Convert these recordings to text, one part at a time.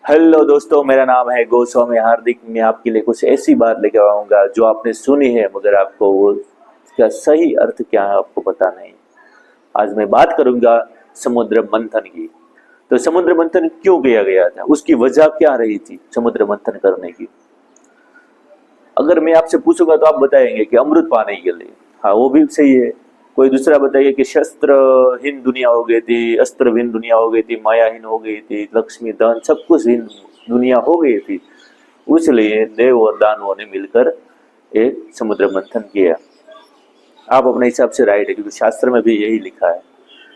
Hello दोस्तों, मेरा नाम है गोस्वामी हार्दिक। मैं आपके लिए कुछ ऐसी बात लेकर आऊंगा जो आपने सुनी है मगर आपको वो उसका सही अर्थ क्या है आपको पता नहीं। आज मैं बात करूंगा समुद्र मंथन की। तो समुद्र मंथन क्यों किया गया था, उसकी वजह क्या रही थी समुद्र मंथन करने की। अगर मैं आपसे पूछूंगा तो आप बताएंगे कि अमृत पाने के लिए। हाँ, वो भी सही है। कोई दूसरा बताइए कि शस्त्रहीन दुनिया हो गई थी, अस्त्रहीन दुनिया हो गई थी, मायाहीन हो गई थी, लक्ष्मी धन सब कुछ हीन दुनिया हो गई थी। इसलिए देव और दानवों ने मिलकर एक समुद्र मंथन किया। आप अपने हिसाब से राइट है, क्योंकि शास्त्र में भी यही लिखा है।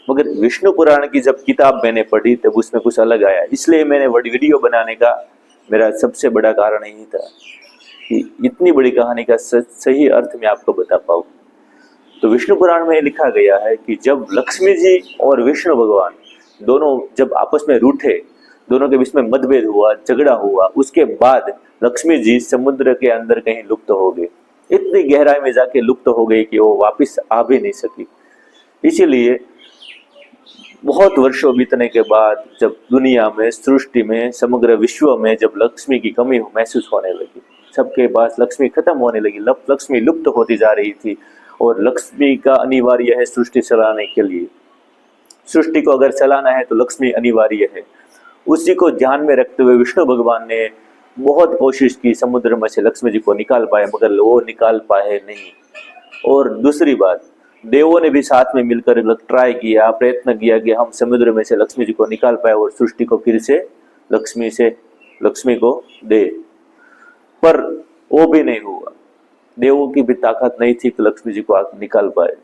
मगर विष्णु पुराण की जब किताब मैंने पढ़ी तब उसमें कुछ अलग आया, इसलिए मैंने वीडियो बनाने का मेरा सबसे बड़ा कारण यही था कि इतनी बड़ी कहानी का सही अर्थ मैं आपको बता पाऊँ। तो विष्णु पुराण में लिखा गया है कि जब लक्ष्मी जी और विष्णु भगवान दोनों जब आपस में रूठे, दोनों के बीच में मतभेद हुआ, झगड़ा हुआ, उसके बाद लक्ष्मी जी समुद्र के अंदर कहीं लुप्त हो गए। इतनी गहराई में जाके लुप्त हो गई कि वो वापस आ भी नहीं सकी। इसीलिए बहुत वर्षों बीतने के बाद जब दुनिया में, सृष्टि में, समग्र विश्व में जब लक्ष्मी की कमी महसूस होने लगी, सबके पास लक्ष्मी खत्म होने लगी, लक्ष्मी लुप्त होती जा रही थी। और लक्ष्मी का अनिवार्य है सृष्टि चलाने के लिए। सृष्टि को अगर चलाना है तो लक्ष्मी अनिवार्य है। उसी को ध्यान में रखते हुए विष्णु भगवान ने बहुत कोशिश की समुद्र में से लक्ष्मी जी को निकाल पाए, मगर वो निकाल पाए नहीं। और दूसरी बात, देवों ने भी साथ में मिलकर ट्राई किया, प्रयत्न किया कि हम समुद्र में से लक्ष्मी जी को निकाल पाए और सृष्टि को फिर से लक्ष्मी को दे, पर वो भी नहीं हुआ। देवों की भी ताकत नहीं थी कि लक्ष्मी जी को निकाल पाए।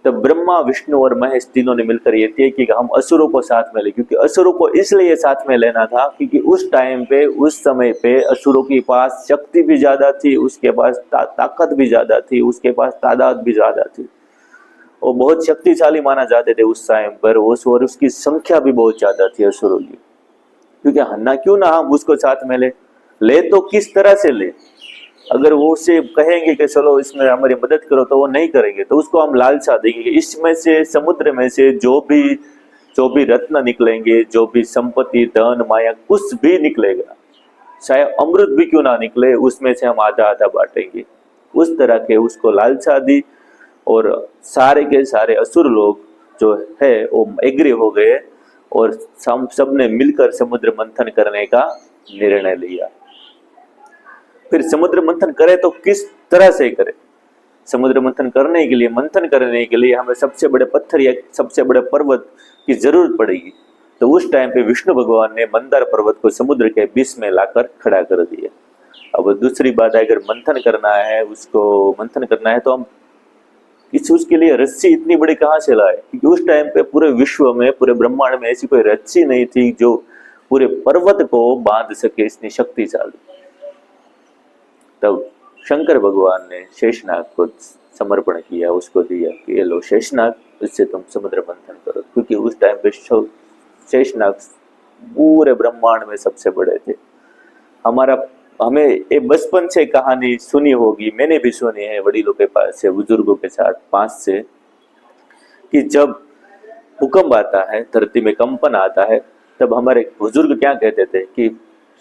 तब ब्रह्मा, विष्णु और महेश तीनों ने मिलकर ये तय कि हम असुरों को साथ में ले, क्योंकि असुरों को इसलिए साथ में लेना था क्योंकि उस टाइम पे, उस समय पे असुरों के पास शक्ति भी ज्यादा थी, उसके पास ताकत भी ज्यादा थी, उसके पास तादाद भी ज्यादा थी। वो बहुत शक्तिशाली माना जाते थे उस टाइम पर। और उसकी संख्या भी बहुत ज्यादा थी असुरों की। क्योंकि हन्ना क्यों ना हम उसको साथ में ले तो किस तरह से ले। अगर वो उसे कहेंगे कि चलो इसमें हमारी मदद करो तो वो नहीं करेंगे, तो उसको हम लालचा देंगे। इसमें से, समुद्र में से जो भी रत्न निकलेंगे, जो भी संपत्ति, धन, माया कुछ भी निकलेगा, चाहे अमृत भी क्यों ना निकले, उसमें से हम आधा आधा बांटेंगे। उस तरह के उसको लालचा दी। और सारे के सारे असुर लोग जो है वो एग्री हो गए और सबने मिलकर समुद्र मंथन करने का निर्णय लिया। फिर समुद्र मंथन करे तो किस तरह से करे। समुद्र मंथन करने के लिए हमें सबसे बड़े पत्थर या सबसे बड़े पर्वत की जरूरत पड़ेगी। तो उस टाइम पे विष्णु भगवान ने मंदार पर्वत को समुद्र के बीच में लाकर खड़ा कर दिया। अब दूसरी बात है, अगर मंथन करना है तो हम उसके लिए रस्सी इतनी बड़ी कहाँ से लाए, क्योंकि उस टाइम पे पूरे विश्व में, पूरे ब्रह्मांड में ऐसी कोई रस्सी नहीं थी जो पूरे पर्वत को बांध सके, इतनी शक्तिशाली। तब शंकर भगवान ने शेषनाग को समर्पण किया, उसको दिया कि ये लो शेषनाग, इससे तुम समुद्र मंथन करो। क्योंकि उस टाइम पे शेषनाग पूरे ब्रह्मांड में सबसे बड़े थे। हमें ये बचपन से कहानी सुनी होगी, मैंने भी सुनी है वडीलों के पास से, बुजुर्गों के साथ पास से, कि जब भूकंप आता है, धरती में कंपन आता है, तब हमारे बुजुर्ग क्या कहते थे कि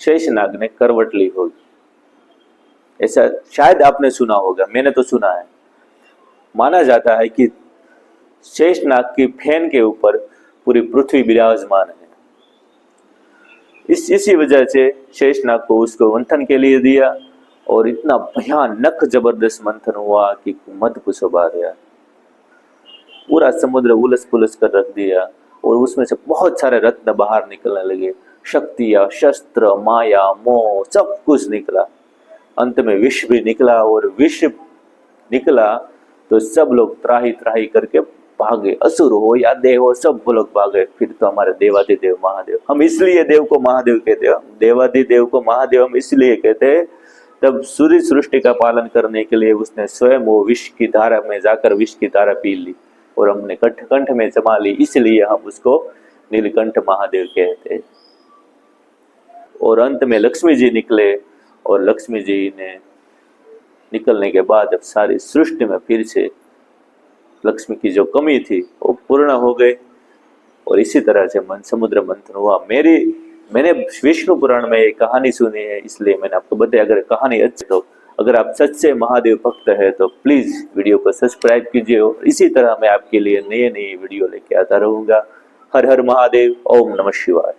शेषनाग ने करवट ली होगी। ऐसा शायद आपने सुना होगा, मैंने तो सुना है। माना जाता है कि शेषनाग की फैन के ऊपर पूरी पृथ्वी विराजमान है। इसी वजह से शेषनाग को उसको मंथन के लिए दिया। और इतना भयानक जबरदस्त मंथन हुआ कि मत पूछो बात यार। पूरा समुद्र उलस पुलस कर रख दिया और उसमें से बहुत सारे रत्न बाहर निकलने लगे। शक्तियां, शस्त्र, माया, मोह सब कुछ निकला। अंत में विष भी निकला। और विष निकला तो सब लोग त्राही त्राही करके भागे, असुर हो या देव हो, सब लोग भागे। फिर तो हमारे देवादिदेव महादेव, हम इसलिए देव को महादेव कहते हैं, देवादिदेव को महादेव हम इसलिए कहते हैं। तब सूर्य सृष्टि का पालन करने के लिए उसने स्वयं वो विष की धारा में जाकर विष की धारा पी ली और हमने कंठ में जमा ली, इसलिए हम उसको नीलकंठ महादेव कहते हैं। और अंत में लक्ष्मी जी निकले और लक्ष्मी जी ने निकलने के बाद अब सारी सृष्टि में फिर से लक्ष्मी की जो कमी थी वो पूर्ण हो गई। और इसी तरह से समुद्र मंथन हुआ। मेरी मैंने विष्णु पुराण में एक कहानी सुनी है, इसलिए मैंने आपको बताया। अगर कहानी अच्छी तो अगर आप सच्चे महादेव भक्त है तो प्लीज वीडियो को सब्सक्राइब कीजिए और इसी तरह मैं आपके लिए नई नई वीडियो लेके आता रहूंगा। हर हर महादेव, ओम नमः शिवाय।